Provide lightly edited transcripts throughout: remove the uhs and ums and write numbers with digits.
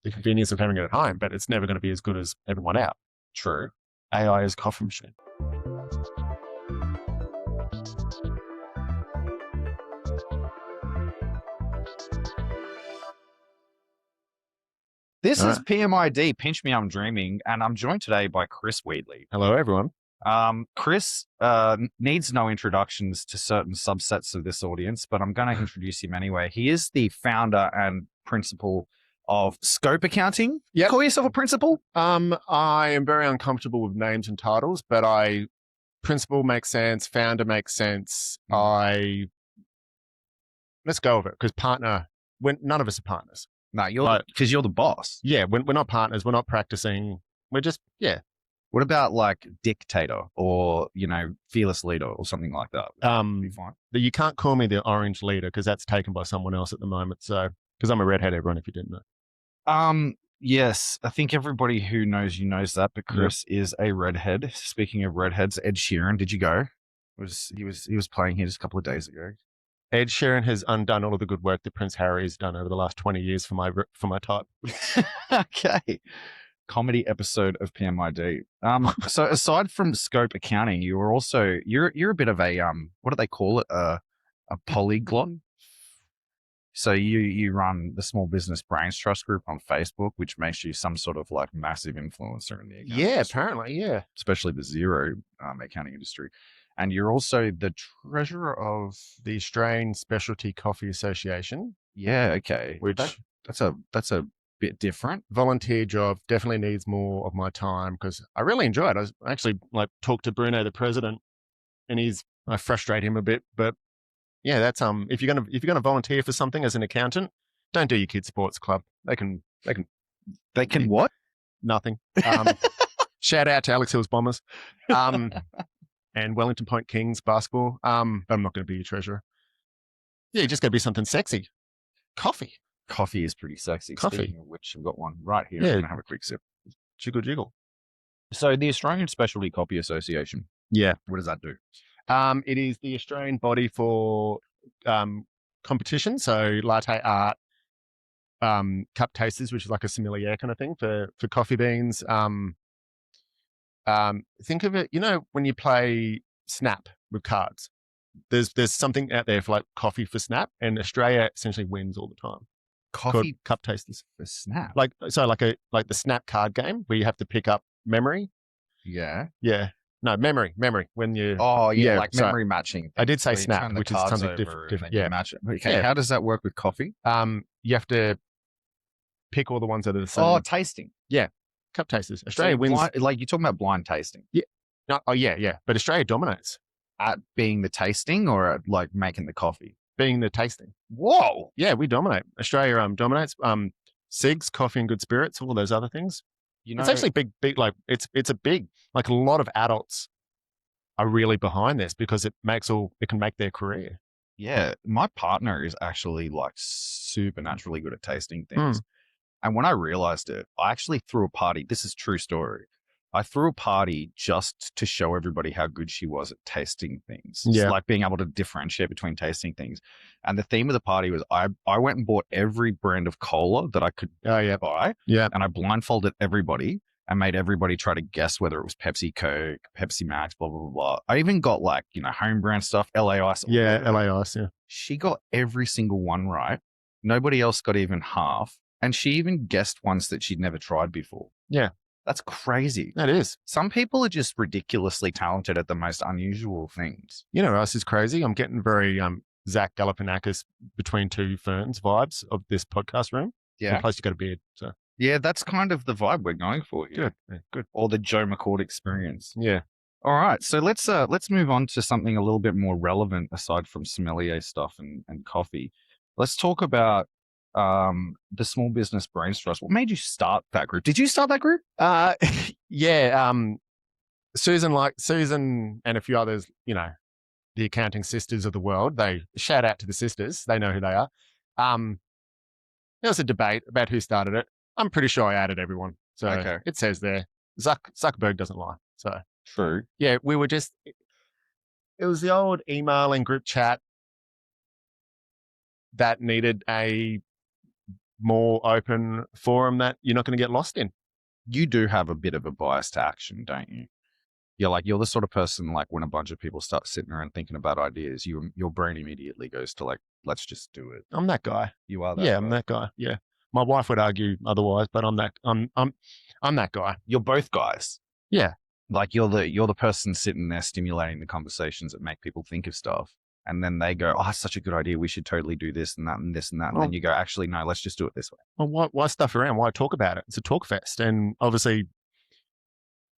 the convenience of having it at home, but it's never going to be as good as everyone out. True. AI is coffee machine. This All is right. PMID, Pinch Me, I'm Dreaming, and I'm joined today by Chris Wheatley. Hello, everyone. Chris needs no introductions to certain subsets of this audience, but I'm going to introduce him anyway. He is the founder and principal of Scope Accounting. Yep. Call yourself a principal? I am very uncomfortable with names and titles, but principal makes sense, founder makes sense. Let's go with it, because none of us are partners. No, because you're the boss. Yeah, we're not partners. We're not practicing. We're just, yeah. What about like dictator or, fearless leader or something like that? Be fine. You can't call me the orange leader because that's taken by someone else at the moment. So, because I'm a redhead, everyone, if you didn't know. Yes, I think everybody who knows you knows that, but Chris is a redhead. Speaking of redheads, Ed Sheeran, did you go? He was playing here just a couple of days ago. Ed Sheeran has undone all of the good work that Prince Harry has done over the last 20 years for my type. Okay. Comedy episode of PMID. So aside from Scope Accounting, you're a bit of a what do they call it? A polyglot. So you run the Small Business Brains Trust group on Facebook, which makes you some sort of like massive influencer in the accounting industry, apparently, yeah. especially the zero accounting industry. And you're also the treasurer of the Australian Specialty Coffee Association. Yeah, okay. Which that's a bit different. Volunteer job, definitely needs more of my time because I really enjoy it. I actually talked to Bruno, the president, and I frustrate him a bit, but yeah, that's if you're gonna volunteer for something as an accountant, don't do your kids' sports club. They can What? Nothing. Shout out to Alex Hill's Bombers. And Wellington Point Kings basketball. But I'm not going to be your treasurer. Yeah, you just got to be something sexy. Coffee. Coffee is pretty sexy. Coffee. Speaking of which, I've got one right here. Yeah. I'm going to have a quick sip. Jiggle, jiggle. So the Australian Specialty Coffee Association. Yeah. What does that do? It is the Australian body for competition. So latte art, cup tasters, which is like a sommelier kind of thing for coffee beans. Think of it, when you play Snap with cards, there's something out there for like coffee for Snap, and Australia essentially wins all the time. Coffee cup tasters for Snap. like the Snap card game where you have to pick up memory. Yeah. Yeah. No, memory. When you memory matching. I did say Snap, which is something different. Yeah. Match it. Okay. Yeah. How does that work with coffee? You have to pick all the ones that are the same. Oh, tasting. Yeah. Cup tasters. Australia wins. You're talking about blind tasting. Yeah. No, yeah. But Australia dominates. At being the tasting or at like making the coffee? Being the tasting. Whoa. Yeah, we dominate. Australia dominates. SIGs, coffee and good spirits, all those other things. It's actually big, it's a big, a lot of adults are really behind this because it can make their career. Yeah. My partner is actually supernaturally good at tasting things. And when I realized it, I actually threw a party. This is a true story. I threw a party just to show everybody how good she was at tasting things. Yeah. It's like being able to differentiate between tasting things. And the theme of the party was I went and bought every brand of cola that I could buy. Yeah. And I blindfolded everybody and made everybody try to guess whether it was Pepsi, Coke, Pepsi Max, blah, blah, blah, blah. I even got home brand stuff, LA Ice. Yeah, LA Ice, yeah. She got every single one right. Nobody else got even half. And she even guessed ones that she'd never tried before. Yeah. That's crazy. That is. Some people are just ridiculously talented at the most unusual things. You know what else is crazy? I'm getting very Zach Galifianakis between two ferns vibes of this podcast room. Yeah. Plus you got a beard. So yeah, that's kind of the vibe we're going for here. Good. Yeah, good. Or the Joe McCord experience. Yeah. All right. So let's move on to something a little bit more relevant aside from sommelier stuff and coffee. Let's talk about the Small Business Brains Trust. What made you start that group? Did you start that group? Yeah. Susan and a few others, the accounting sisters of the world, they shout out to the sisters. They know who they are. There was a debate about who started it. I'm pretty sure I added everyone. So okay. It says there, Zuckerberg doesn't lie. So true. Yeah. We were it was the old email and group chat that needed a more open forum that you're not going to get lost in. You do have a bit of a bias to action, don't you? You're the sort of person, like, when a bunch of people start sitting around thinking about ideas, your brain immediately goes to, like, let's just do it. I'm that guy. You are that Yeah, guy. I'm that guy. Yeah. My wife would argue otherwise, but I'm that guy. You're both guys. Yeah. Like, you're the person sitting there stimulating the conversations that make people think of stuff. And then they go, oh, that's such a good idea. We should totally do this and that and this and that. And then you go, actually, no, let's just do it this way. Well, why stuff around? Why talk about it? It's a talk fest. And obviously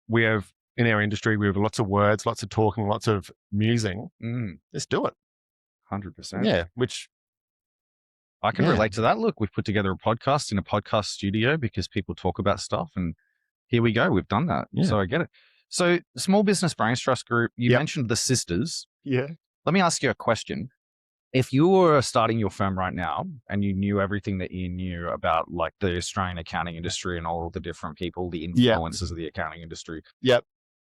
we have, in our industry, we have lots of words, lots of talking, lots of musing. Let's do it. 100%. Yeah. Which I can relate to that. Look, we've put together a podcast in a podcast studio because people talk about stuff, and here we go. We've done that. Yeah. So I get it. So Small Business Brains Trust Group, you mentioned the sisters. Yeah. Let me ask you a question. If you were starting your firm right now and you knew everything that you knew about, like, the Australian accounting industry and all the different people, the influences of the accounting industry. Yep.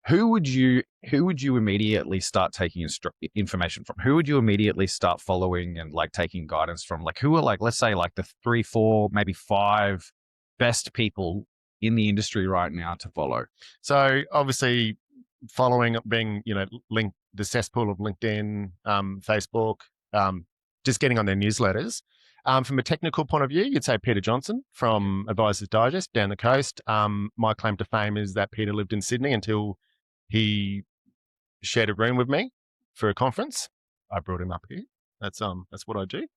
Who would you immediately start taking information from? Who would you immediately start following and, like, taking guidance from? Like, who are, like, let's say, like, the 3, 4, maybe 5 best people in the industry right now to follow? So obviously following, being, link the cesspool of LinkedIn, Facebook, just getting on their newsletters. From a technical point of view, you'd say Peter Johnson from Advisors Digest down the coast. My claim to fame is that Peter lived in Sydney until he shared a room with me for a conference. I brought him up here. That's what I do.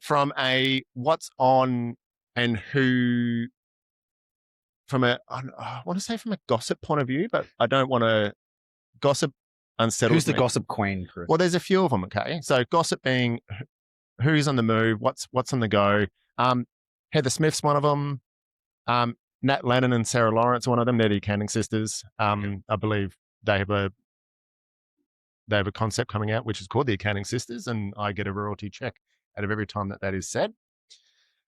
From a what's on and who, I want to say from a gossip point of view, but I don't want to gossip unsettles who's the me. gossip queen, Chris? Well, there's a few of them. Okay, so gossip being who's on the move, what's on the go. Heather Smith's one of them. Nat Lennon and Sarah Lawrence, one of them. They're the accounting sisters. I believe they have a concept coming out which is called the Accounting Sisters, and I get a royalty check out of every time that is said.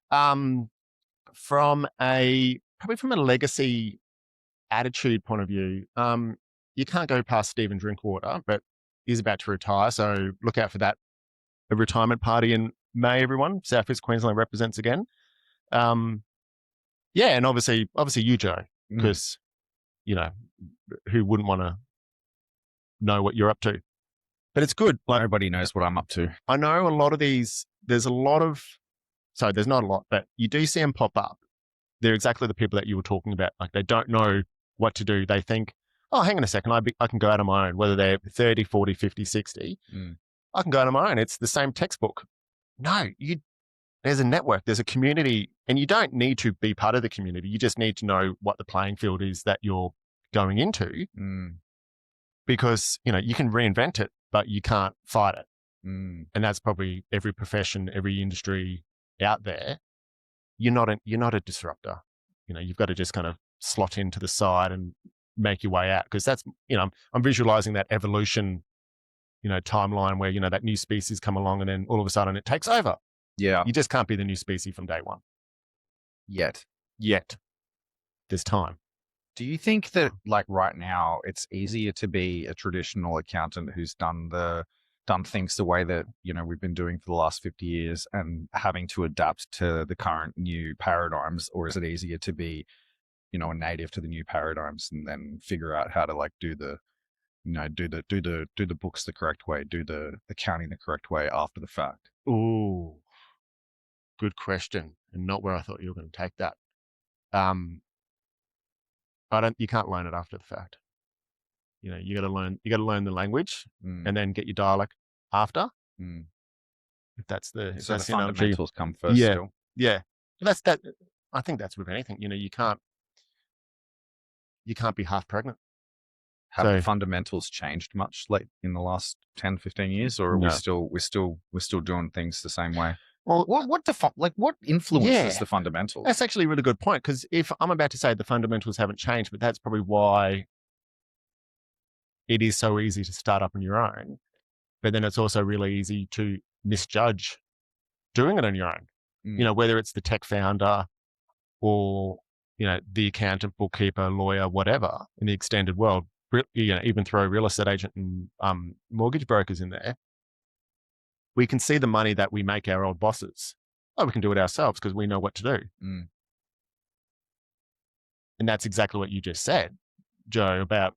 From a legacy attitude point of view, you can't go past Stephen Drinkwater, but he's about to retire, so look out for that. A retirement party in May, everyone. South East Queensland represents again. And obviously you, Joe, because who wouldn't want to know what you're up to? But it's good. Like, everybody knows what I'm up to. I know a lot of these. There's not a lot, but you do see them pop up. They're exactly the people that you were talking about. Like, they don't know what to do. They think, oh, hang on a second, I can go out on my own, whether they're 30, 40, 50, 60. I can go out on my own. It's the same textbook. No, there's a network, there's a community, and you don't need to be part of the community. You just need to know what the playing field is that you're going into, because, you can reinvent it, but you can't fight it. And that's probably every profession, every industry out there. You're not a disruptor. You've got to just kind of slot into the side and make your way out, because that's, I'm visualizing that evolution, timeline where, that new species come along and then all of a sudden it takes over. Yeah. You just can't be the new species from day one. Yet. There's time. Do you think that, like, right now it's easier to be a traditional accountant who's done things the way that, we've been doing for the last 50 years and having to adapt to the current new paradigms? Or is it easier to be, a native to the new paradigms and then figure out how to, like, do the books the correct way, do the accounting the correct way after the fact? Ooh, good question, and not where I thought you were going to take that. You can't learn it after the fact. You got to learn the language and then get your dialect after. If that's the fundamentals come first. Yeah. That's that. I think that's with anything. You can't be half pregnant. Have the fundamentals changed much late in the last 10, 15 years, or are we're still doing things the same way? Well, what influences the fundamentals? That's actually a really good point, because if I'm about to say the fundamentals haven't changed, but that's probably why it is so easy to start up on your own. But then it's also really easy to misjudge doing it on your own. Whether it's the tech founder or, the accountant, bookkeeper, lawyer, whatever, in the extended world, even throw real estate agent and mortgage brokers in there. We can see the money that we make our old bosses. oh, we can do it ourselves because we know what to do. Mm. And that's exactly what you just said, Joe, about,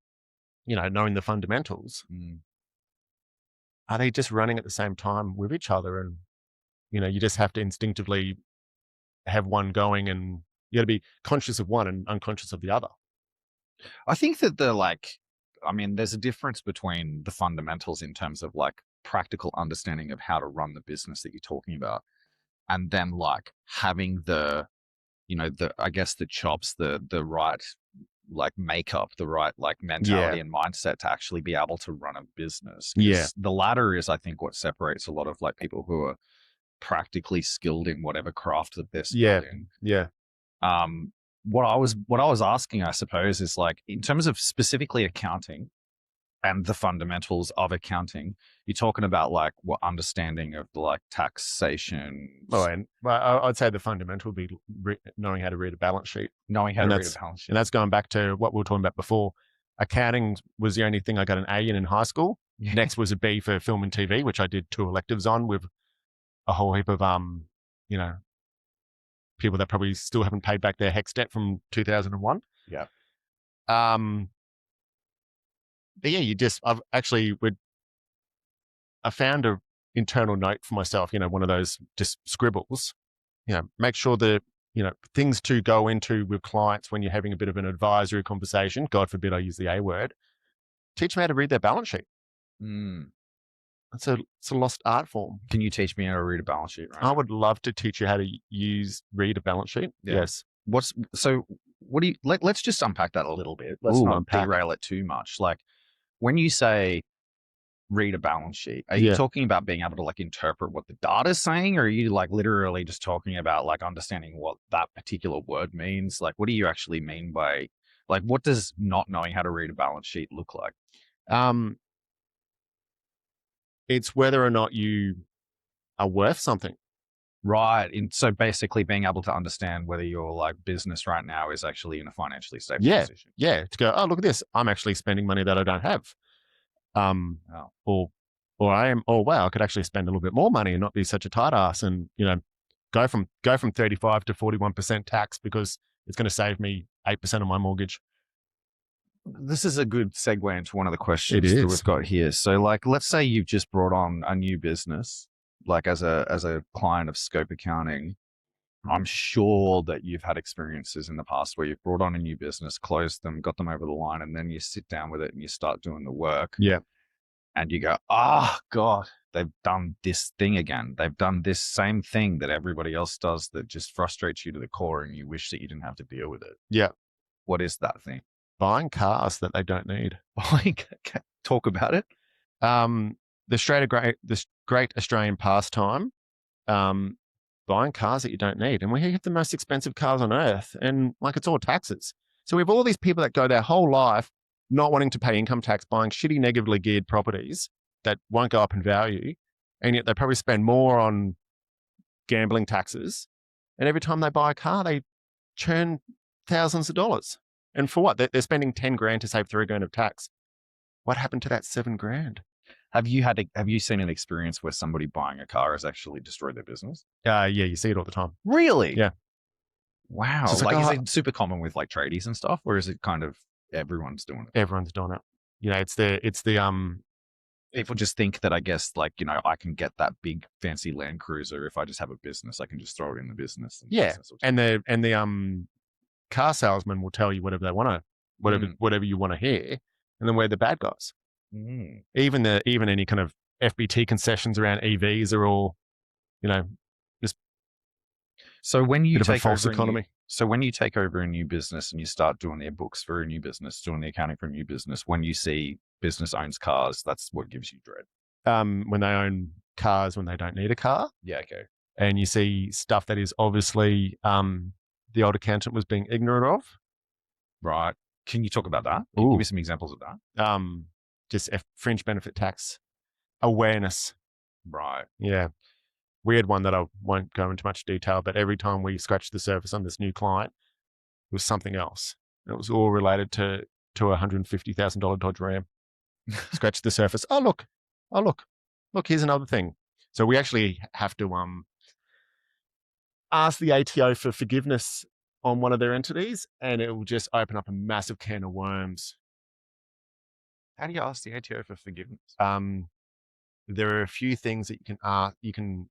knowing the fundamentals. Mm. Are they just running at the same time with each other? And, you just have to instinctively have one going, and you got to be conscious of one and unconscious of the other. I think that there's a difference between the fundamentals in terms of like practical understanding of how to run the business that you're talking about, and then like having I guess the chops, the right like makeup, the right like mentality and mindset to actually be able to run a business. Yeah. The latter is, I think, what separates a lot of like people who are practically skilled in whatever craft that they're skilled in. Yeah. What I was asking, I suppose, is like in terms of specifically accounting and the fundamentals of accounting, you're talking about like what understanding of like taxation. I'd say the fundamental would be knowing how to read a balance sheet. Knowing how to read a balance sheet. And that's going back to what we were talking about before. Accounting was the only thing I got an A in high school. Yeah. Next was a B for film and TV, which I did 2 electives on with a whole heap of, people that probably still haven't paid back their HEX debt from 2001. Yeah. But yeah, I found a internal note for myself, one of those just scribbles, make sure that, things to go into with clients when you're having a bit of an advisory conversation. God forbid I use the A word. Teach them how to read their balance sheet. Mm. It's a lost art form. Can you teach me how to read a balance sheet? Right. I would love to teach you how to read a balance sheet. Yeah. Yes. What do you, let's just unpack that a little bit. Let's not derail it too much. Like when you say read a balance sheet, are you talking about being able to like interpret what the data is saying, or are you like literally just talking about like understanding what that particular word means? Like, what do you actually mean by, like, what does not knowing how to read a balance sheet look like? It's whether or not you are worth something. Right. And so basically being able to understand whether your like business right now is actually in a financially stable position. Yeah. To go, oh, look at this. I'm actually spending money that I don't have. Or I am, oh wow, I could actually spend a little bit more money and not be such a tight ass, and go from 35 to 41% tax because it's going to save me 8% of my mortgage. This is a good segue into one of the questions that we've got here. So like, let's say you've just brought on a new business, like as a client of Scope Accounting. I'm sure that you've had experiences in the past where you've brought on a new business, closed them, got them over the line, and then you sit down with it and you start doing the work. Yeah. And you go, oh God, they've done this thing again. They've done this same thing that everybody else does that just frustrates you to the core, and you wish that you didn't have to deal with it. Yeah. What is that thing? Buying cars that they don't need. Talk about it. The great Australian pastime, buying cars that you don't need. And we have the most expensive cars on earth, and like it's all taxes. So we have all these people that go their whole life not wanting to pay income tax, buying shitty negatively geared properties that won't go up in value. And yet they probably spend more on gambling taxes. And every time they buy a car, they churn thousands of dollars. And for what? They're spending 10 grand to save 3 grand of tax. What happened to that 7 grand? Have you seen an experience where somebody buying a car has actually destroyed their business? Yeah, you see it all the time. Really? Yeah. Wow. So like, is it super common with like tradies and stuff, or is it kind of everyone's doing it? Everyone's doing it. It's the people just think that, I guess, like, I can get that big fancy Land Cruiser if I just have a business. I can just throw it in the business. And the car salesman will tell you whatever they want to, whatever you want to hear, and then we're the bad guys. Mm. Even any kind of FBT concessions around EVs are all, just so when you take false economy. So when you take over a new business and you start doing their books for a new business, doing the accounting for a new business, when you see business owns cars, that's what gives you dread. When they own cars when they don't need a car. Yeah, okay. And you see stuff that is obviously the old accountant was being ignorant of. Right. Can you talk about that? Can you give me some examples of that? Just fringe benefit tax awareness. Right. Yeah. We had one that I won't go into much detail, but every time we scratched the surface on this new client, it was something else. It was all related to a $150,000 Dodge Ram. Scratch the surface. Oh, look, here's another thing. So we actually have to, ask the ATO for forgiveness on one of their entities, and it will just open up a massive can of worms. How do you ask the ATO for forgiveness? There are a few things that you can ask. You can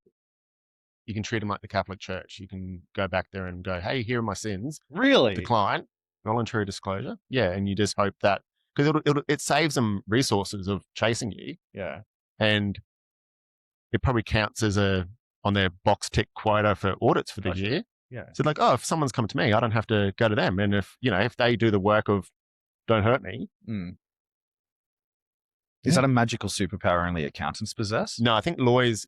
treat them like the Catholic Church. You can go back there and go, "Hey, here are my sins." Really? Decline, voluntary disclosure. Yeah, and you just hope that because it saves them resources of chasing you. Yeah. And it probably counts as on their box tick quota for audits for the year. Yeah. So like, oh, if someone's come to me, I don't have to go to them. And if they do the work of don't hurt me. Is that a magical superpower only accountants possess? No, I think lawyers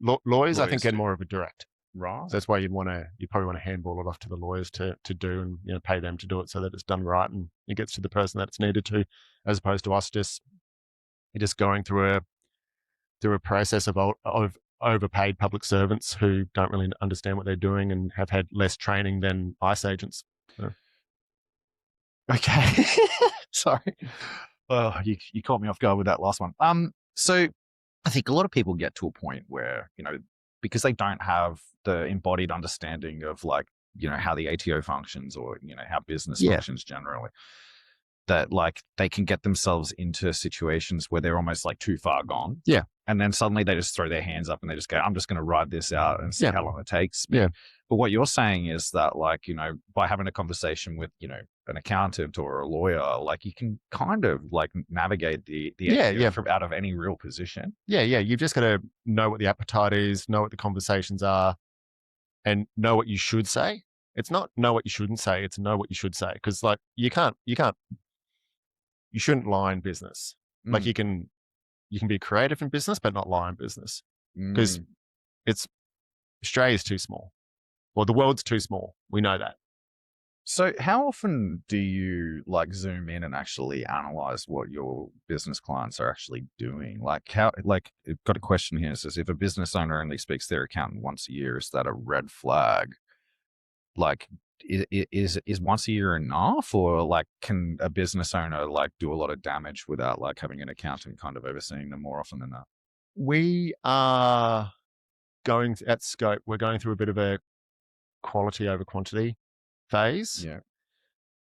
I think, get more of a direct. Right. So that's why you probably want to handball it off to the lawyers to do and pay them to do it so that it's done right and it gets to the person that it's needed to, as opposed to us just going through a process of overpaid public servants who don't really understand what they're doing and have had less training than ICE agents. So. Okay. Sorry. Oh, you caught me off guard with that last one. So I think a lot of people get to a point where, because they don't have the embodied understanding of how the ATO functions or, how business functions generally, that they can get themselves into situations where they're almost too far gone. Yeah. And then suddenly they just throw their hands up and they just go, I'm just going to ride this out and see how long it takes me. Yeah. But what you're saying is that by having a conversation with, an accountant or a lawyer, you can kind of navigate the ATO from out of any real position. Yeah. Yeah. You've just got to know what the appetite is, know what the conversations are, and know what you should say. It's not know what you shouldn't say. It's know what you should say. Cause you shouldn't lie in business. You can be creative in business, but not lie in business because Australia's too small. Well, the world's too small. We know that. So how often do you zoom in and actually analyze what your business clients are actually doing? I've got a question here. It says, if a business owner only speaks to their accountant once a year, is that a red flag? Is once a year enough, or can a business owner do a lot of damage without having an accountant kind of overseeing them more often than that? We are going at Scope. We're going through a bit of a quality over quantity phase. Yeah.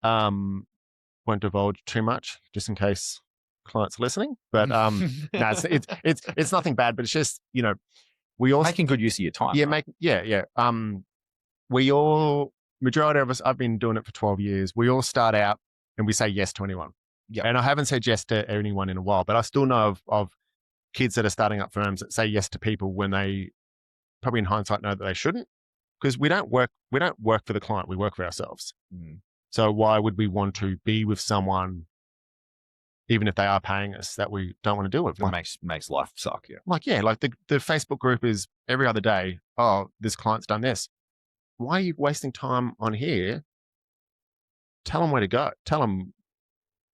Won't divulge too much, just in case clients are listening. But no, it's nothing bad. But it's just we all making good use of your time. Yeah, right? We all, majority of us, I've been doing it for 12 years. We all start out and we say yes to anyone. Yeah. And I haven't said yes to anyone in a while, but I still know of kids that are starting up firms that say yes to people when they probably in hindsight know that they shouldn't, because we don't work for the client. We work for ourselves. So why would we want to be with someone, even if they are paying us, that we don't want to deal with? It makes life suck. Yeah. The Facebook group is every other day. Oh, this client's done this. Why are you wasting time on here? Tell them where to go. Tell them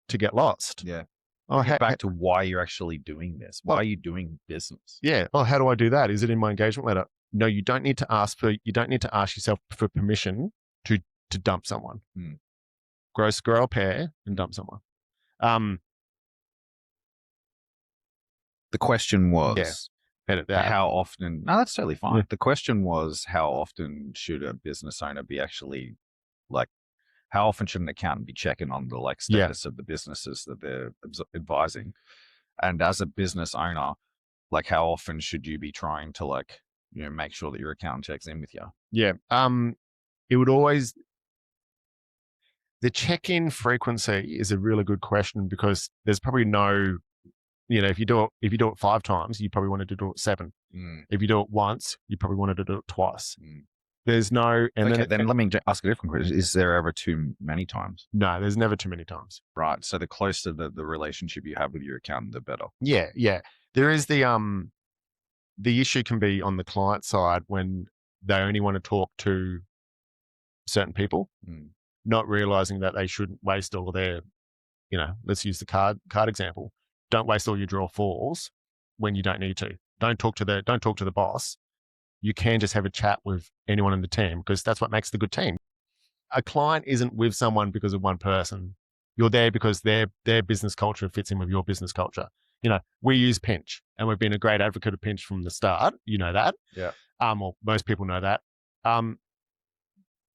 to get lost. Yeah. Oh, back to why you're actually doing this. Why are you doing business? Yeah. Oh, how do I do that? Is it in my engagement letter? No, you don't need to ask yourself for permission to dump someone. Grow a pair and dump someone. The question was, edit that. How often? No, that's totally fine. Yeah. The question was, how often should a business owner be actually how often should an accountant be checking on the status of the businesses that they're advising? And as a business owner, how often should you be trying to make sure that your accountant checks in with you? Yeah. It would always, the check-in frequency is a really good question, because there's probably no, if you do it 5 times, you probably wanted to do it 7. If you do it once, you probably wanted to do it twice. There's no, and then let me ask a different question. Is there ever too many times? No, there's never too many times. Right. So the closer the relationship you have with your accountant, the better. Yeah. Yeah. There is the issue can be on the client side when they only want to talk to certain people, not realizing that they shouldn't waste all their, let's use the card example. Don't waste all your draw fours when you don't need to. Don't talk to the boss. You can just have a chat with anyone in the team, because that's what makes the good team. A client isn't with someone because of one person. You're there because their business culture fits in with your business culture. We use Pinch, and we've been a great advocate of Pinch from the start. You know that. Yeah. Or most people know that.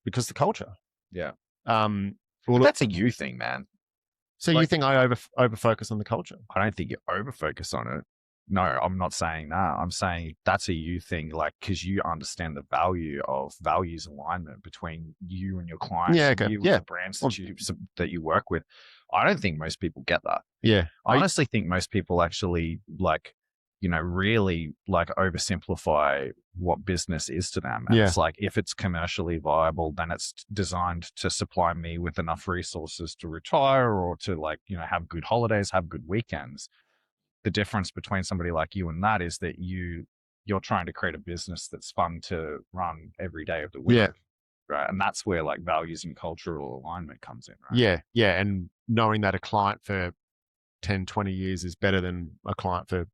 because the culture. Yeah. Well, That's a you thing, man. so you think I over focus on the culture? I don't think you over focus on it. No, I'm not saying that. I'm saying that's a you thing, like, because you understand the value of values alignment between you and your clients, Yeah, and okay. you Yeah. and the brands that you work with. I don't think most people get that. Yeah. I honestly think most people actually really oversimplify what business is to them. And Yeah. it's like, if it's commercially viable, then it's designed to supply me with enough resources to retire or to have good holidays, have good weekends. The difference between somebody like you and that is that you're trying to create a business that's fun to run every day of the week. Yeah. Right. And that's where values and cultural alignment comes in, right? Yeah. Yeah. And knowing that a client for 10, 20 years is better than a client for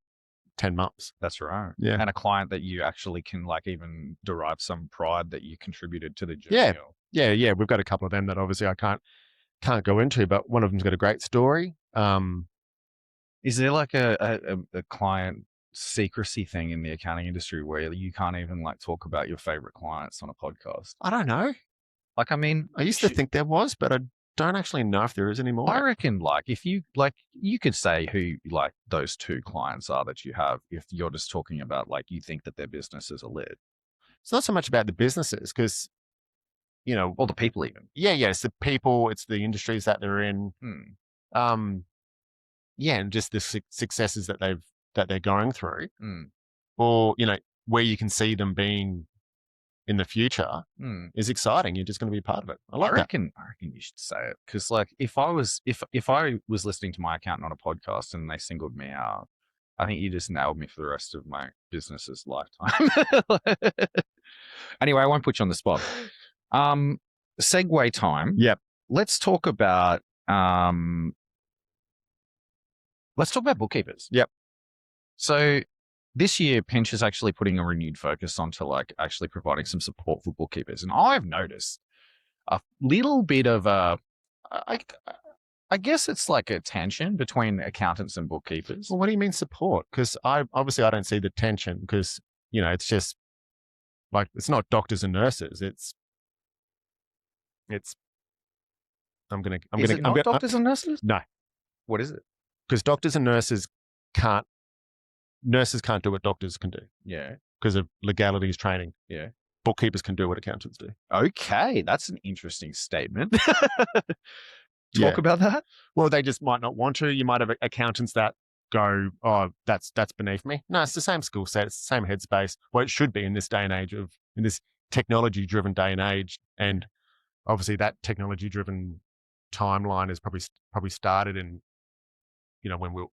10 months. That's right. Yeah. And a client that you actually can even derive some pride that you contributed to the journey. Yeah. Yeah. Yeah. We've got a couple of them that obviously I can't go into, but one of them's got a great story. Is there a client secrecy thing in the accounting industry where you can't even talk about your favorite clients on a podcast? I don't know. I used to think there was, but I don't actually know if there is anymore. I reckon if you you could say who those two clients are that you have, if you're just talking about you think that their businesses are lit. It's not so much about the businesses because, or the people even. Yeah. It's the people, it's the industries that they're in. Yeah, and just the successes that they're going through, or where you can see them being in the future is exciting. You're just going to be part of it. I reckon you should say it, because if I was listening to my accountant on a podcast and they singled me out, I think you just nailed me for the rest of my business's lifetime. Anyway, I won't put you on the spot. Segue time. Yep. Let's talk about bookkeepers. Yep. So this year, Pinch is actually putting a renewed focus onto actually providing some support for bookkeepers. And I've noticed a little bit of I guess it's a tension between accountants and bookkeepers. Well, what do you mean support? Because I don't see the tension, because, it's just it's not doctors and nurses. It's doctors and nurses? No. What is it? Because doctors and nurses can't do what doctors can do. Yeah. Because of legalities, training. Yeah. Bookkeepers can do what accountants do. Okay. That's an interesting statement. Talk about that. Well, they just might not want to. You might have accountants that go, oh, that's beneath me. No, it's the same skill set. It's the same headspace. Well, it should be in this day and age in this technology-driven day and age. And obviously that technology-driven timeline is probably started in,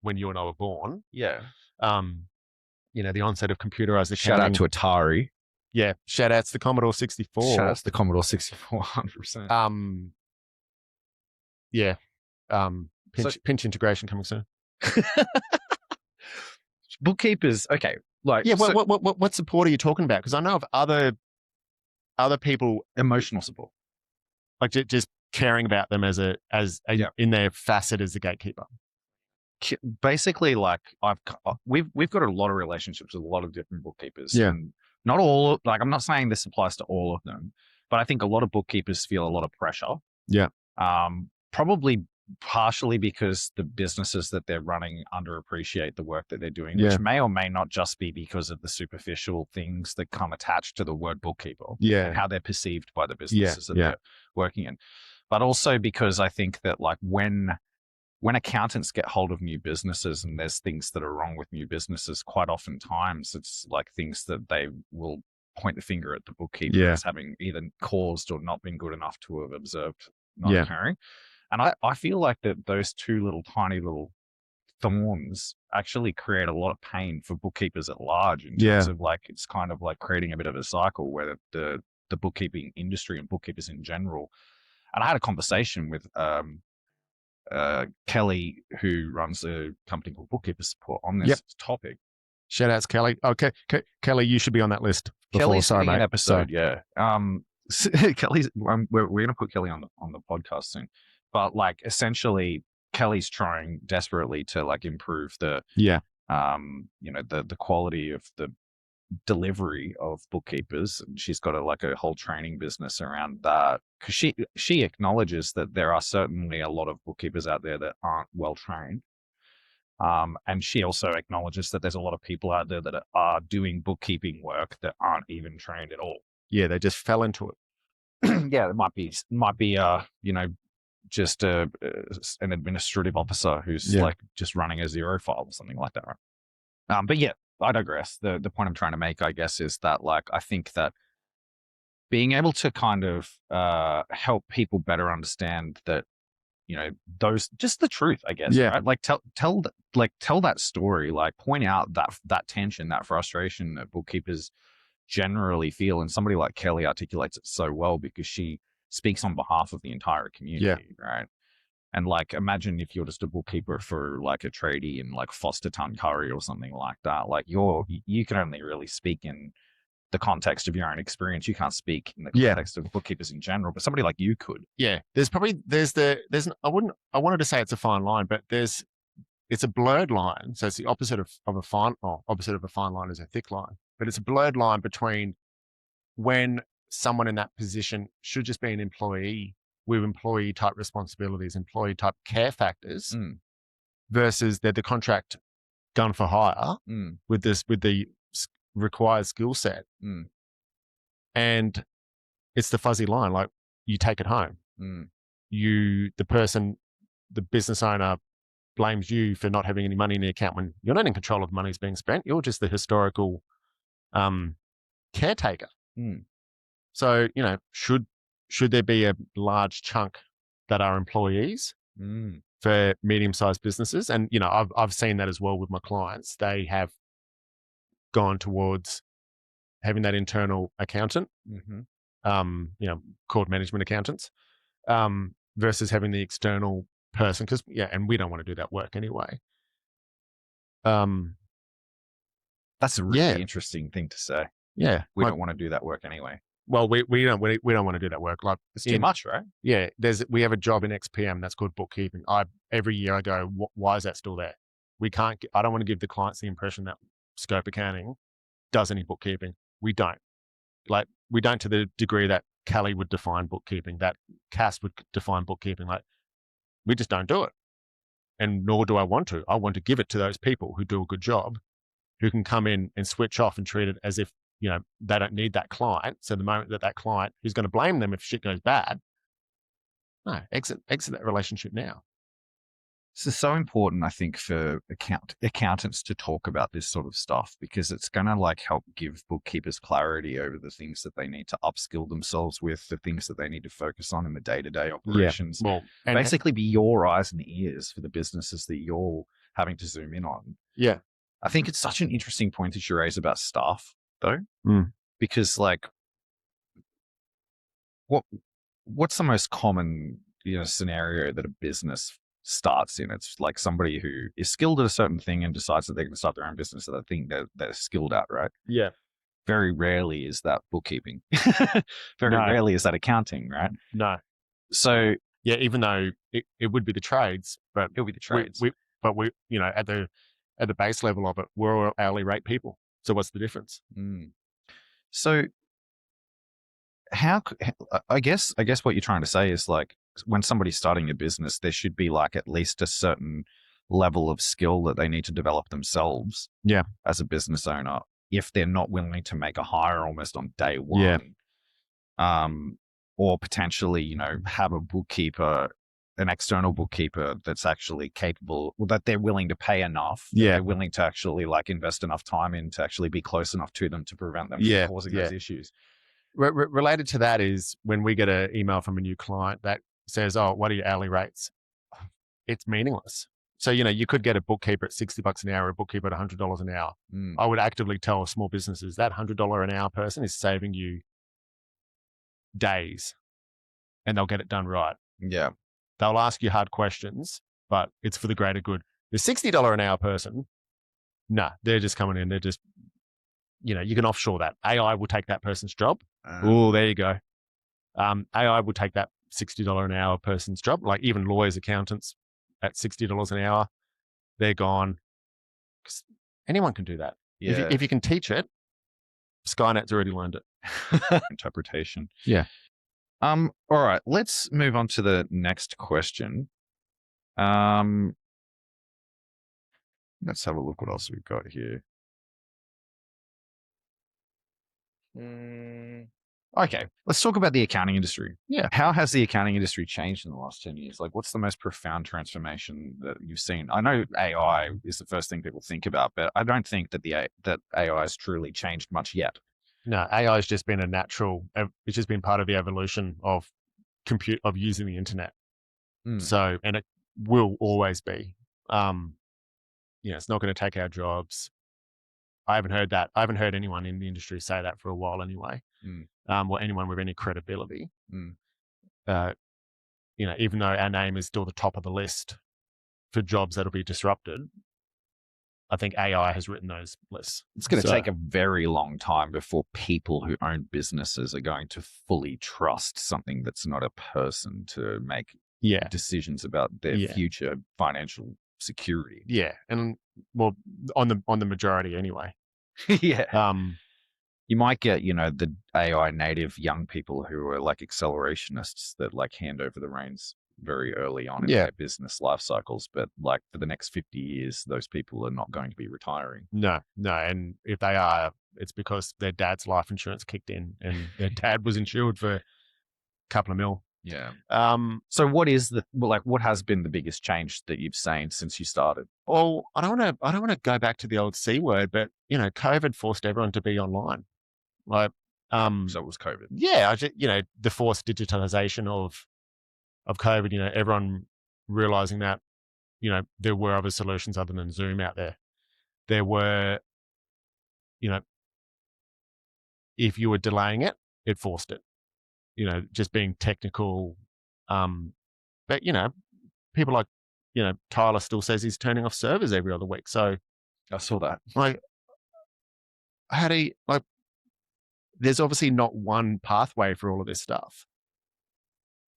when you and I were born. Yeah. The onset of computerized accounting. Shout out to Atari. Yeah. Shout outs to Commodore 64. Shout out to the Commodore 64, 100%. Yeah. Pinch integration coming soon. Bookkeepers. Okay. Yeah. What support are you talking about? Because I know of other people. Emotional support. Just caring about them in their facet as a gatekeeper. Basically, we've got a lot of relationships with a lot of different bookkeepers. Yeah. And not all, I'm not saying this applies to all of them, but I think a lot of bookkeepers feel a lot of pressure. Yeah. Probably partially because the businesses that they're running underappreciate the work that they're doing, which may or may not just be because of the superficial things that come attached to the word bookkeeper. Yeah. And how they're perceived by the businesses that they're working in. But also because I think that when accountants get hold of new businesses and there's things that are wrong with new businesses, quite often times it's things that they will point the finger at the bookkeeper as having either caused or not been good enough to have observed not occurring. And I feel like that those two tiny little thorns actually create a lot of pain for bookkeepers at large in terms of it's kind of creating a bit of a cycle where the bookkeeping industry and bookkeepers in general. And I had a conversation with Kelly, who runs a company called Bookkeeper Support, on this topic. Shout outs, Kelly. Okay, Kelly, you should be on that list. Kelly's doing an episode, Kelly's. We're going to put Kelly on the podcast soon, but essentially, Kelly's trying desperately to improve the the quality of the delivery of bookkeepers, and she's got a whole training business around that, because she acknowledges that there are certainly a lot of bookkeepers out there that aren't well trained. And she also acknowledges that there's a lot of people out there that are doing bookkeeping work that aren't even trained at all. Yeah, they just fell into it. Yeah, it might be just an administrative officer who's like just running a zero file or something like that, right? But yeah, I digress. The point I'm trying to make, I guess, is that like I think that being able to kind of help people better understand that, those, just the truth, I guess, right? Like tell that story, like point out that tension, that frustration that bookkeepers generally feel. And somebody like Kelly articulates it so well because she speaks on behalf of the entire community, right? And like, imagine if you're just a bookkeeper for like a tradie in like Foster Curry or something like that. Like you can only really speak in the context of your own experience. You can't speak in the context of bookkeepers in general, but somebody like you could. Yeah. I wanted to say it's a fine line, but it's a blurred line. So it's the opposite of a fine line is a thick line, but it's a blurred line between when someone in that position should just be an employee with employee type responsibilities, employee type care factors, versus they're the contract gun for hire with the required skill set. And it's the fuzzy line. Like, you take it home. The business owner blames you for not having any money in the account when you're not in control of the money that's being spent. You're just the historical caretaker. So, should there be a large chunk that are employees for medium-sized businesses? And, I've seen that as well with my clients. They have gone towards having that internal accountant, called management accountants, versus having the external person. Because, and we don't want to do that work anyway. That's a really interesting thing to say. Yeah. We don't want to do that work anyway. Well, we don't want to do that work. Like, it's too much, right? Yeah. We have a job in XPM that's called bookkeeping. Every year I go, why is that still there? I don't want to give the clients the impression that Scope Accounting does any bookkeeping. We don't. Like, we don't to the degree that Kelly would define bookkeeping, that Cass would define bookkeeping. Like, we just don't do it. And nor do I want to. I want to give it to those people who do a good job, who can come in and switch off and treat it as if, they don't need that client. So the moment that client who's going to blame them if shit goes bad, no, exit that relationship now. This is so important, I think, for accountants to talk about this sort of stuff, because it's going to like help give bookkeepers clarity over the things that they need to upskill themselves with, the things that they need to focus on in the day-to-day operations. Yeah. Well, and basically be your eyes and ears for the businesses that you're having to zoom in on. Yeah. I think it's such an interesting point that you raise about staff, though, because like, what's the most common scenario that a business starts in? It's like somebody who is skilled at a certain thing and decides that they're going to start their own business at the thing they're skilled at, right? Yeah. Very rarely is that bookkeeping. Very rarely is that accounting, right? No. So yeah, even though it would be the trades, but it'll be the trades. We at the base level of it, we're all hourly rate people. So what's the difference? So I guess what you're trying to say is, like, when somebody's starting a business, there should be like at least a certain level of skill that they need to develop themselves as a business owner, if they're not willing to make a hire almost on day one. Or potentially, have a bookkeeper, an external bookkeeper that's actually capable, that they're willing to pay enough. They're willing to actually like invest enough time in to actually be close enough to them to prevent them from causing those issues. Related to that is when we get an email from a new client that says, "Oh, what are your hourly rates?" It's meaningless. So, you could get a bookkeeper at $60 an hour, a bookkeeper at $100 an hour. I would actively tell small businesses that $100 an hour person is saving you days, and they'll get it done right. Yeah. They'll ask you hard questions, but it's for the greater good. The $60 an hour person, they're just coming in. They're just, you can offshore that. AI will take that person's job. There you go. AI will take that $60 an hour person's job. Like, even lawyers, accountants at $60 an hour, they're gone. 'Cause anyone can do that. Yeah. If you can teach it, Skynet's already learned it. Interpretation. Yeah. All right, let's move on to the next question. Let's have a look what else we've got here. Okay, let's talk about the accounting industry. Yeah. How has the accounting industry changed in the last 10 years? Like, what's the most profound transformation that you've seen? I know AI is the first thing people think about, but I don't think that that AI has truly changed much yet. No, AI has just been it's just been part of the evolution of of using the internet. So, and it will always be. It's not going to take our jobs. I haven't heard that. I haven't heard anyone in the industry say that for a while anyway. Or anyone with any credibility. Even though our name is still the top of the list for jobs that'll be disrupted, I think AI has written those lists. It's going to take a very long time before people who own businesses are going to fully trust something that's not a person to make decisions about their future financial security. Yeah, and well, on the majority anyway. Yeah. You might get, the AI native young people who are like accelerationists that like hand over the reins very early on in their business life cycles. But like for the next 50 years, those people are not going to be retiring. No. And if they are, it's because their dad's life insurance kicked in and their dad was insured for a couple of mil. Yeah. So what has been the biggest change that you've seen since you started? Well, I don't want to go back to the old C word, but COVID forced everyone to be online. So it was COVID. Yeah, the forced digitalization of COVID. Everyone realizing that there were other solutions other than Zoom out there. There were, if you were delaying it, it forced it. Just being technical. But people like Tyler still says he's turning off servers every other week. So I saw that. Like, how do you there's obviously not one pathway for all of this stuff.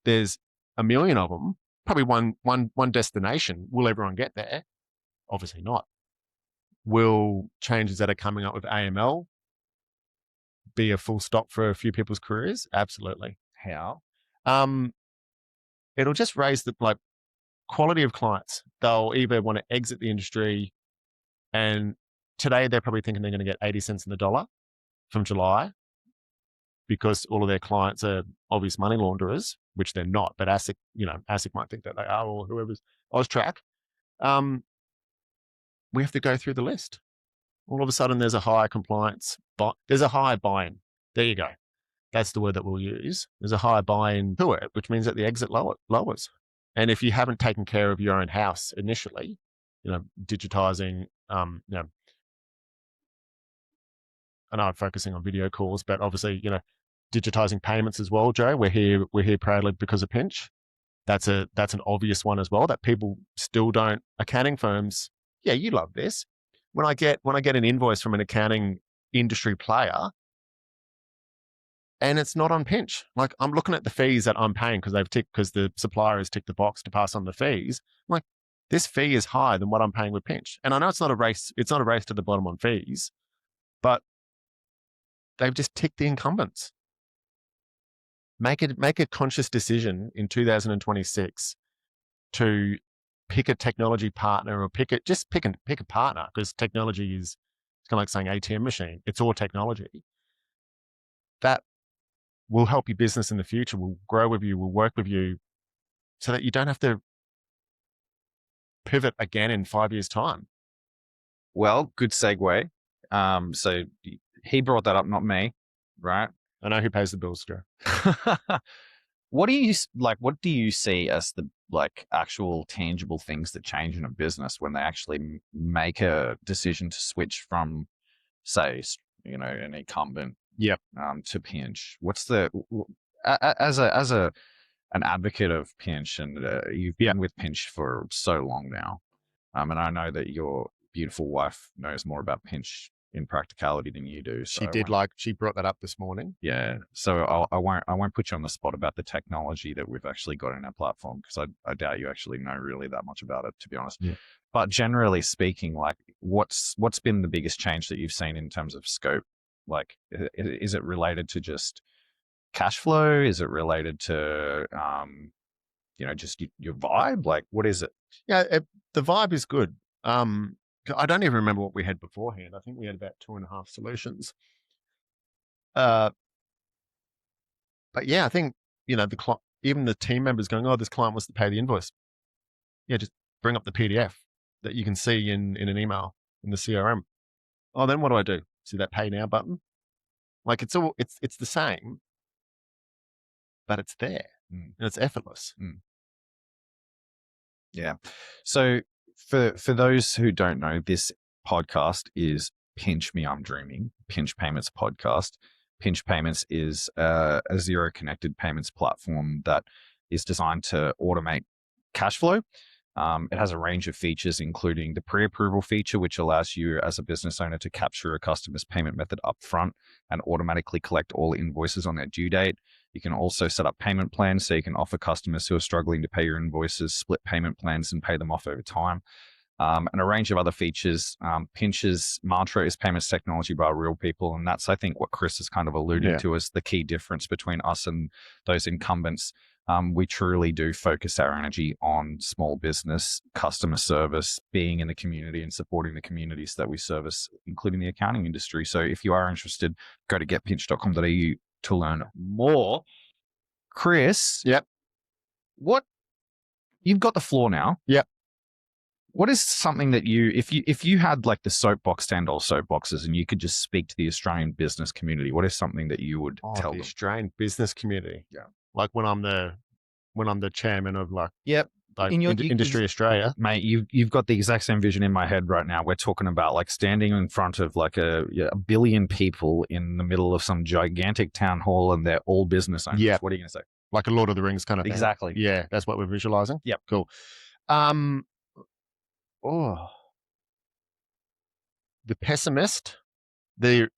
There's a million of them, probably one destination. Will everyone get there? Obviously not. Will changes that are coming up with AML be a full stop for a few people's careers? Absolutely. How? It'll just raise the quality of clients. They'll either want to exit the industry, and today they're probably thinking they're going to get 80 cents in the dollar from July, because all of their clients are obvious money launderers, which they're not, but ASIC might think that they are, or whoever's AUSTRAC. We have to go through the list. All of a sudden there's a higher compliance, there's a higher buy-in. There you go. That's the word that we'll use. There's a higher buy-in to it, which means that the exit lowers. And if you haven't taken care of your own house initially, digitizing, I know I'm focusing on video calls, but obviously, digitizing payments as well, Joe. We're here proudly because of Pinch. That's an obvious one as well that people still don't. Accounting firms, yeah, you love this. When I get an invoice from an accounting industry player, and it's not on Pinch, like I'm looking at the fees that I'm paying because the supplier has ticked the box to pass on the fees. I'm like, this fee is higher than what I'm paying with Pinch, and I know it's not a race. It's not a race to the bottom on fees, but they've just ticked the incumbents. Make a conscious decision in 2026 to pick a technology partner, or pick a partner, because technology is, it's kind of like saying ATM machine. It's all technology. That will help your business in the future, will grow with you, will work with you, so that you don't have to pivot again in 5 years' time. Well, good segue. So he brought that up, not me, right? I know who pays the bills, Joe. What do you see as the actual tangible things that change in a business when they actually make a decision to switch from, say, an incumbent to Pinch? What's the as an advocate of Pinch, and you've been with Pinch for so long now, and I know that your beautiful wife knows more about Pinch in practicality than you do. So she brought that up this morning. Yeah. So I won't put you on the spot about the technology that we've actually got in our platform, because I doubt you actually know really that much about it, to be honest. Yeah. But generally speaking, what's been the biggest change that you've seen in terms of scope Like, is it related to just cash flow? Is it related to, just your vibe? Like, what is it? Yeah, the vibe is good. I don't even remember what we had beforehand. I think we had about 2.5 solutions. But yeah, I think, even the team members going, oh, this client wants to pay the invoice. Yeah, just bring up the PDF that you can see in an email in the CRM. Oh, then what do I do? See that pay now button? Like it's the same, but it's there and it's effortless. Yeah. So for those who don't know, this podcast is Pinch Me, I'm Dreaming, Pinch Payments podcast. Pinch Payments is a zero connected payments platform that is designed to automate cash flow. It has a range of features, including the pre-approval feature, which allows you as a business owner to capture a customer's payment method upfront and automatically collect all invoices on their due date. You can also set up payment plans, so you can offer customers who are struggling to pay your invoices split payment plans and pay them off over time. And a range of other features. Pinch's mantra is payments technology by real people. And that's, I think, what Chris has kind of alluded to as the key difference between us and those incumbents. We truly do focus our energy on small business, customer service, being in the community and supporting the communities that we service, including the accounting industry. So if you are interested, go to getpinch.com.au to learn more. Chris. Yep. You've got the floor now. Yep. What is something that if you had like the soapbox stand or soapboxes and you could just speak to the Australian business community, what is something that you would tell the them? Australian business community. Yeah. Like when I'm the chairman of Industry Australia. Mate, you've got the exact same vision in my head right now. We're talking about like standing in front of like a billion people in the middle of some gigantic town hall and they're all business owners. Yeah. What are you going to say? Like a Lord of the Rings kind of thing. Exactly. Yeah, that's what we're visualizing. Yep. Cool. The pessimist, the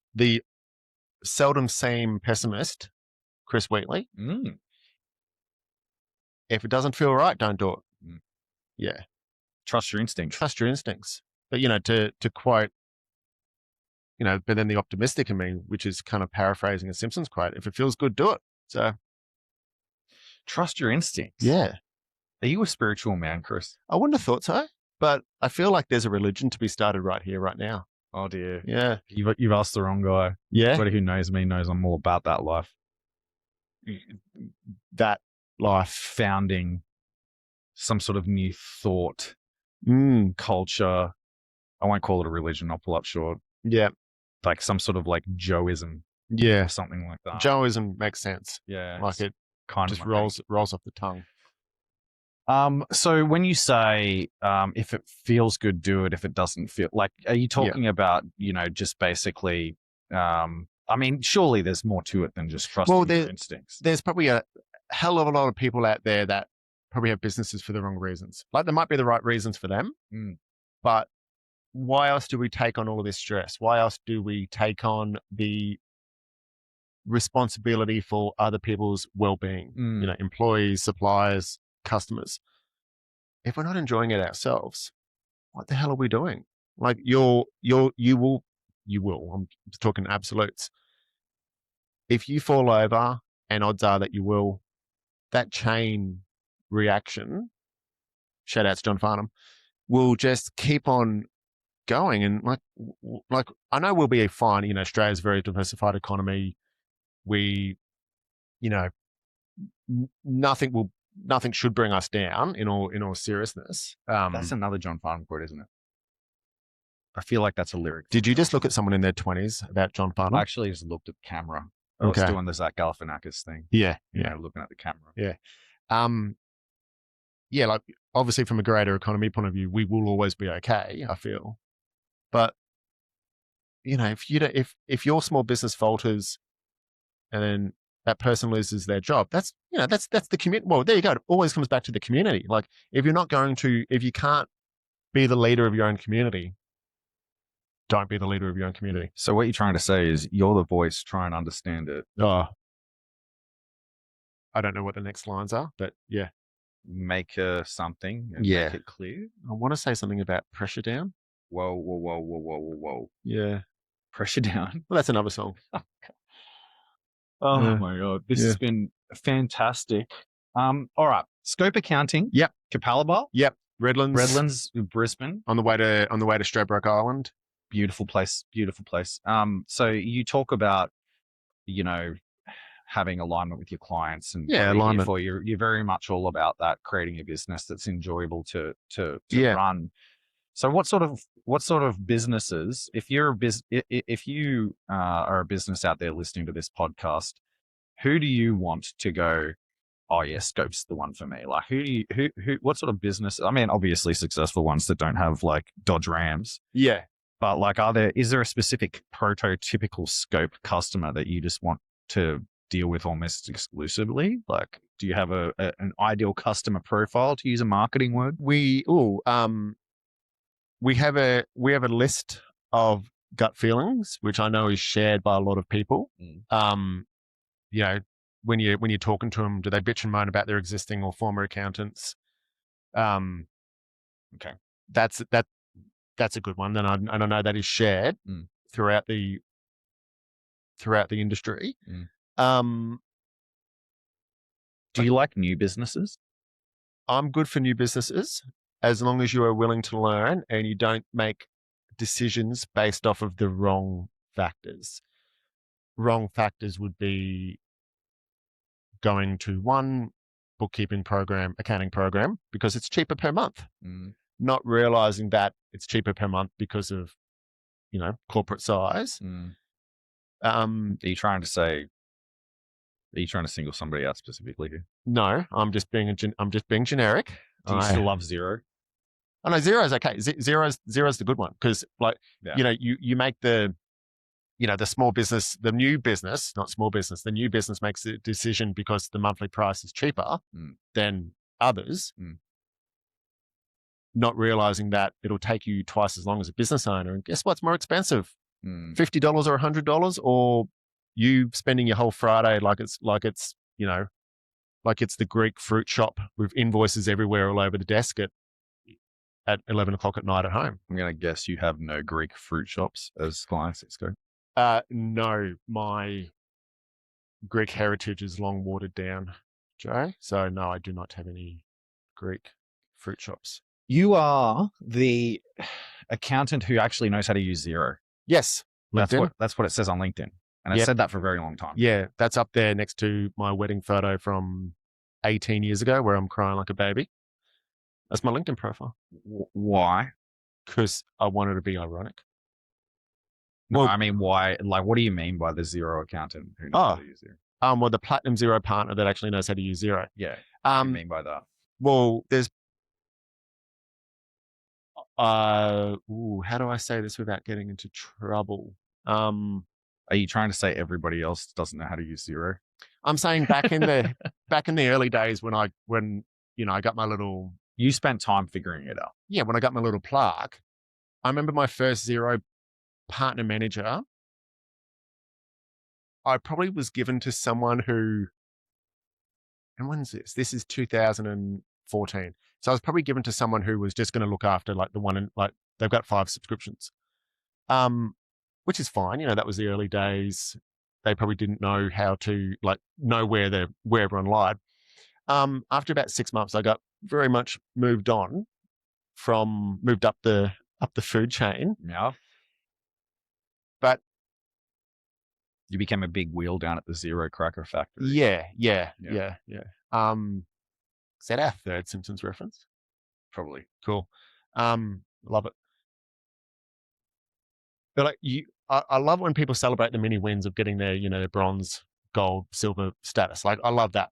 seldom seen pessimist, Chris Wheatley. If it doesn't feel right, don't do it. Yeah. Trust your instincts. Trust your instincts. But, to quote, but then the optimistic in me, which is kind of paraphrasing a Simpsons quote, if it feels good, do it. So trust your instincts. Yeah. Are you a spiritual man, Chris? I wouldn't have thought so, but I feel like there's a religion to be started right here, right now. Oh dear. Yeah. You've asked the wrong guy. Yeah. Everybody who knows me knows I'm all about that life. That life. Founding some sort of new thought, culture. I won't call it a religion. I'll pull up short. Yeah. Like some sort of like Joeism. Yeah. Or something like that. Joeism makes sense. Yeah. Like it kind just of rolls off the tongue. So when you say, if it feels good, do it. If it doesn't feel like, are you talking about, just basically, I mean, surely there's more to it than just trusting your instincts. There's probably a hell of a lot of people out there that probably have businesses for the wrong reasons. Like there might be the right reasons for them, but why else do we take on all of this stress? Why else do we take on the responsibility for other people's well-being? Employees, suppliers, customers. If we're not enjoying it ourselves, what the hell are we doing? Like you will, I'm talking absolutes. If you fall over, and odds are that you will, that chain reaction, shout out to John Farnham, will just keep on going. And like I know we'll be fine. Australia's a very diversified economy. We, nothing should bring us down in all seriousness. That's another John Farnham quote, isn't it? I feel like that's a lyric. Did you just look at someone in their 20s about John Farnham? I actually just looked at the camera. I was doing the Zach Galifianakis thing. Yeah. Looking at the camera. Yeah. Like obviously from a greater economy point of view, we will always be okay, I feel. But if your small business falters and then that person loses their job, that's the community. Well, there you go. It always comes back to the community. Like if you can't be the leader of your own community, don't be the leader of your own community. So what you're trying to say is you're the voice, try and understand it. Oh, I don't know what the next lines are, but yeah. Make something and make it clear. I want to say something about pressure down. Whoa. Yeah. pressure down. Well, that's another song. Oh Yeah. my God. This Yeah. has been fantastic. All right. Scope accounting. Yep. Capalaba. Yep. Redlands, Brisbane. on the way to Stradbroke Island. Beautiful place. Beautiful place. So you talk about, you know, having alignment with your clients and Yeah, what they're here alignment. for. You're very much all about that, creating a business that's enjoyable to Yeah. run. So what sort of businesses, if you're if you are a business out there listening to this podcast, who do you want to go, oh yeah, Scope's the one for me? Like what sort of business? I mean, obviously successful ones that don't have like Dodge Rams. Yeah. But like, is there a specific prototypical Scope customer that you just want to deal with almost exclusively? Like, do you have an ideal customer profile, to use a marketing word? We have a list of gut feelings, which I know is shared by a lot of people. You know, when you're talking to them, do they bitch and moan about their existing or former accountants? Okay, that's a good one. And I know that is shared throughout the industry. Do you like new businesses? I'm good for new businesses as long as you are willing to learn and you don't make decisions based off of the wrong factors. Wrong factors would be going to one bookkeeping program, accounting program, because it's cheaper per month, not realizing that it's cheaper per month because of, corporate size. Are you trying to single somebody out specifically here? No, I'm just being generic. Do you still love Xero? Oh no, Xero's okay. Xero's the good one because, you make the small business, the new business, not small business, the new business makes a decision because the monthly price is cheaper than others, not realizing that it'll take you twice as long as a business owner. And guess what's more expensive? $50 or $100, or you spending your whole Friday like it's the Greek fruit shop with invoices everywhere all over the desk at 11 o'clock at night at home. I'm going to guess you have no Greek fruit shops as clients at Scope. No, my Greek heritage is long watered down, Joe. So no, I do not have any Greek fruit shops. You are the accountant who actually knows how to use Xero. Yes. That's what it says on LinkedIn. And it said that for a very long time. Yeah, that's up there next to my wedding photo from 18 years ago where I'm crying like a baby. That's my LinkedIn profile. Why? Because I wanted to be ironic. No, I mean, why? Like, what do you mean by the Xero accountant who knows how to use Xero? Well, the Platinum Xero partner that actually knows how to use Xero. Yeah. What do you mean by that? Well, there's how do I say this without getting into trouble? Are you trying to say everybody else doesn't know how to use Xero? I'm saying back in the early days when I got my little. You spent time figuring it out. Yeah, when I got my little plaque, I remember my first Xero partner manager. I probably was given to someone who. And when's this? This is 2014. So I was probably given to someone who was just going to look after like the one and like they've got 5 subscriptions, which is fine. That was the early days. They probably didn't know how to know where everyone lied. After about 6 months, I got very much moved up the food chain. Yeah. But you became a big wheel down at the Xero Cracker factory. Yeah. Is that our third Simpsons reference? Probably. Cool. Love it. But I love when people celebrate the mini wins of getting their bronze, gold, silver status. Like I love that.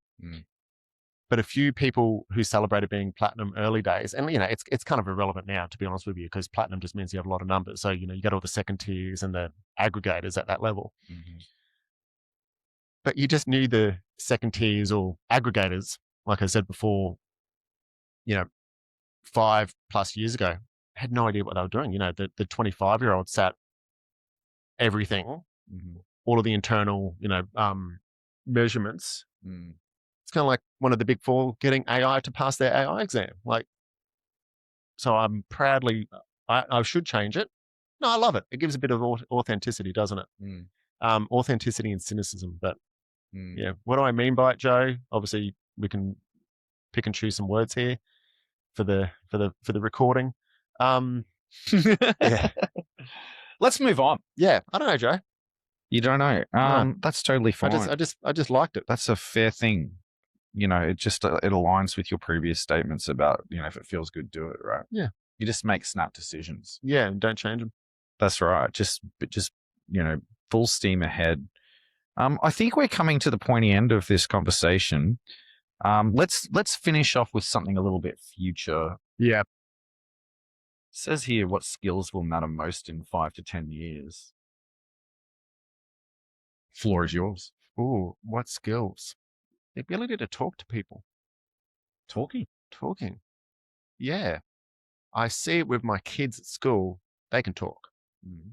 But a few people who celebrated being platinum early days, and it's kind of irrelevant now, to be honest with you, because platinum just means you have a lot of numbers. So you got all the second tiers and the aggregators at that level. But you just knew the second tiers or aggregators, like I said before, 5+ years ago, had no idea what they were doing. The 25-year-old sat everything, all of the internal, measurements. It's kind of like one of the big 4 getting AI to pass their AI exam. So I'm proudly, I should change it. No, I love it. It gives a bit of authenticity, doesn't it? Mm. Authenticity and cynicism. But Mm. yeah, what do I mean by it, Joe? Obviously, we can pick and choose some words here for the recording. Yeah, Let's move on. yeah. I don't know, Joe. You don't know. No, That's totally fine. I just liked it. That's a fair thing. You know, it just it aligns with your previous statements about, you know, if it feels good, do it, right? Yeah. You just make snap decisions. Yeah, and don't change them. That's right. Just you know, full steam ahead. I think we're coming to the pointy end of this conversation. Let's finish off with something a little bit future. Yeah. It says here, what skills will matter most in 5 to 10 years? Floor is yours. Ooh, what skills? The ability to talk to people. Talking. Yeah. I see it with my kids at school. They can talk. Mm.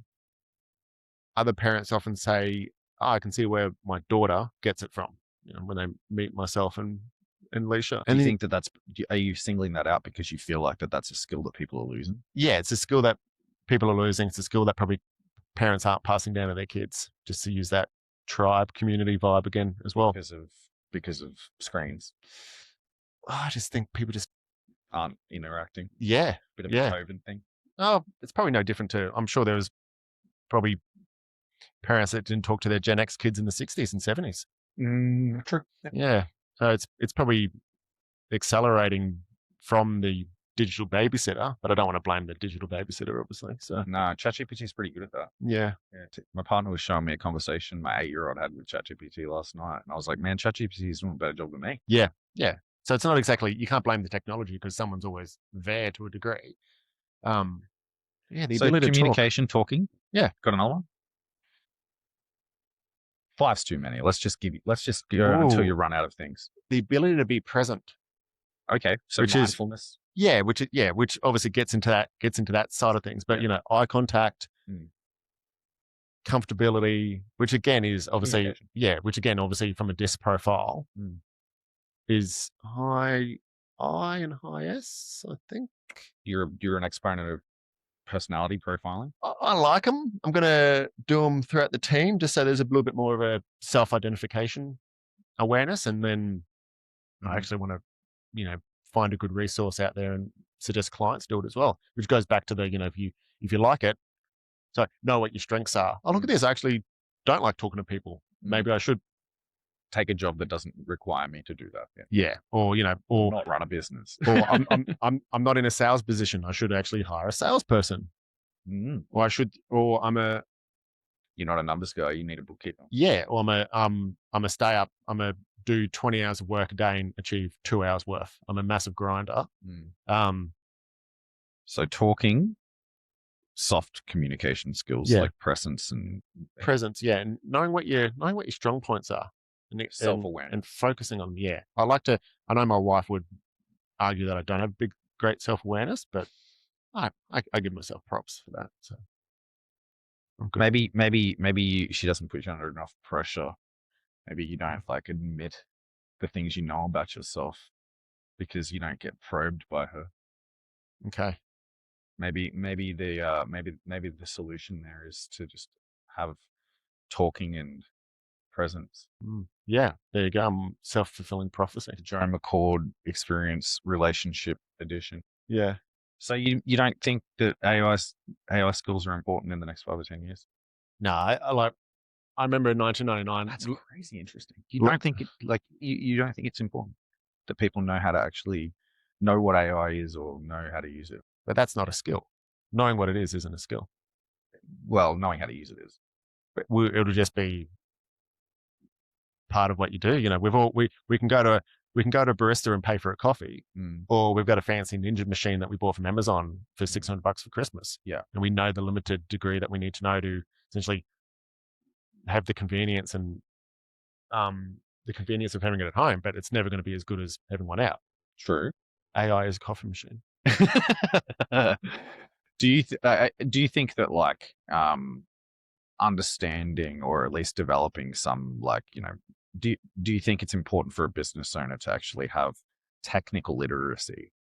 Other parents often say, oh, I can see where my daughter gets it from, you know, when they meet myself and Leisha. Do you think are you singling that out because you feel like that's a skill that people are losing? Yeah, it's a skill that people are losing. It's a skill that probably parents aren't passing down to their kids, just to use that tribe community vibe again as well. Because of screens. I just think people just aren't interacting. Yeah. Bit of a COVID thing. Oh, it's probably no different to, I'm sure there was probably parents that didn't talk to their Gen X kids in the 60s and 70s. True. Yeah. So it's probably accelerating from the digital babysitter, but I don't want to blame the digital babysitter, obviously. So no, ChatGPT is pretty good at that. Yeah. My partner was showing me a conversation my 8-year-old had with ChatGPT last night, and I was like, man, ChatGPT is doing a better job than me. Yeah. So it's not exactly, you can't blame the technology because someone's always there to a degree. Yeah, the ability communication, talking. Yeah. Got another one? 5's too many. Let's just go until you run out of things. The ability to be present. Okay. So which mindfulness. Which obviously gets into that side of things. But you know, eye contact, comfortability, which again is obviously obviously from a DISC profile is high I and high S, I think. You're an exponent of personality profiling. I like them. I'm going to do them throughout the team just so there's a little bit more of a self-identification awareness. And then I actually want to, you know, find a good resource out there and suggest clients do it as well, which goes back to the, you know, if you like it, so know what your strengths are. Oh, look at this. I actually don't like talking to people. Maybe I should take a job that doesn't require me to do that. Yeah. Or, you know, or not run a business. Or I'm not in a sales position. I should actually hire a salesperson. Or you're not a numbers guy. You need a bookkeeper. Yeah. Or I'm a stay up. I'm a do 20 hours of work a day and achieve 2 hours worth. I'm a massive grinder. So talking, soft communication skills like presence, and knowing what your strong points are, and self-awareness, and focusing on them. Yeah, I know my wife would argue that I don't have great self-awareness, but I give myself props for that. So maybe she doesn't put you under enough pressure. Maybe you don't like admit the things you know about yourself because you don't get probed by her. Okay. Maybe the solution there is to just have talking and presence. Yeah, there you go. Self-fulfilling prophecy. Joan McCord Experience Relationship Edition. Yeah. So you don't think that AI skills are important in the next 5 or 10 years? No, I remember in 1999. That's crazy interesting. You don't think you don't think it's important that people know how to actually know what AI is or know how to use it? But that's not a skill. Knowing what it is isn't a skill. Well, knowing how to use it is. But it'll just be part of what you do. You know, we can go to a barista and pay for a coffee, or we've got a fancy Ninja machine that we bought from Amazon for $600 for Christmas. Yeah, and we know the limited degree that we need to know to essentially have the convenience and the convenience of having it at home, but it's never going to be as good as having one out. True. AI is a coffee machine. Do you think that like understanding or at least developing some do you think it's important for a business owner to actually have technical literacy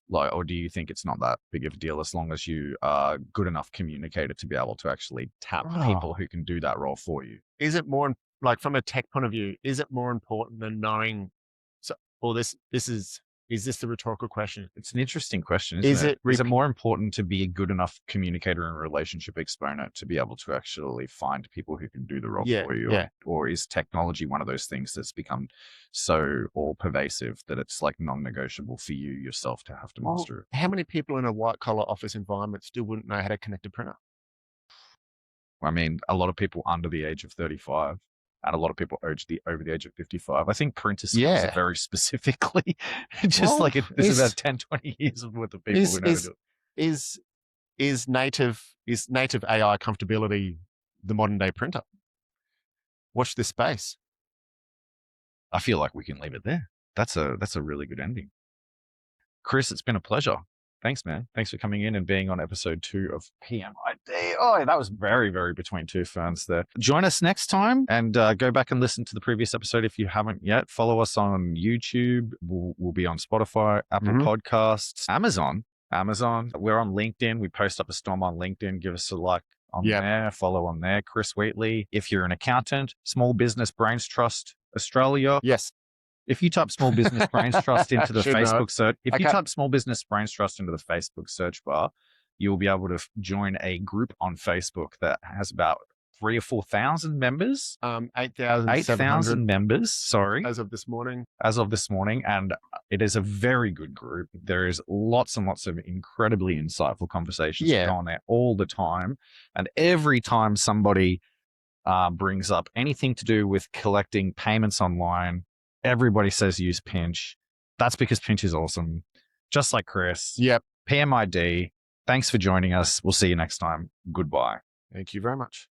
like, or do you think it's not that big of a deal as long as you are good enough communicator to be able to actually tap people who can do that role for you? Is it more like from a tech point of view? Is it more important than knowing? So, or this is this the rhetorical question? It's an interesting question, Is isn't it? it Is it more important to be a good enough communicator and relationship exponent to be able to actually find people who can do the role for you? Yeah. Or is technology one of those things that's become so all pervasive that it's like non-negotiable for you yourself to have to master it? How many people in a white collar office environment still wouldn't know how to connect a printer? I mean, a lot of people under the age of 35 and a lot of people over the age of 55. I think printer skills are very specifically just like this is about 10, 20 years worth of people who know how to do it. Is native AI comfortability the modern day printer? Watch this space. I feel like we can leave it there. That's a really good ending. Chris, it's been a pleasure. Thanks, man. Thanks for coming in and being on episode 2 of PMID. Oh, that was very, very between two ferns there. Join us next time and go back and listen to the previous episode if you haven't yet. Follow us on YouTube. We'll be on Spotify, Apple Podcasts, Amazon. We're on LinkedIn. We post up a storm on LinkedIn. Give us a like on there. Follow on there. Chris Wheatley. If you're an accountant, Small Business Brains Trust Australia. Yes. If you type Small Business Brains Trust into the Facebook search, if you type Small Business Brains Trust into the Facebook search bar, you will be able to join a group on Facebook that has about 3,000 or 4,000 members. 8,000 members. Sorry, as of this morning. And it is a very good group. There is lots and lots of incredibly insightful conversations going there all the time, and every time somebody brings up anything to do with collecting payments online, everybody says use Pinch. That's because Pinch is awesome. Just like Chris. Yep. PMID. Thanks for joining us. We'll see you next time. Goodbye. Thank you very much.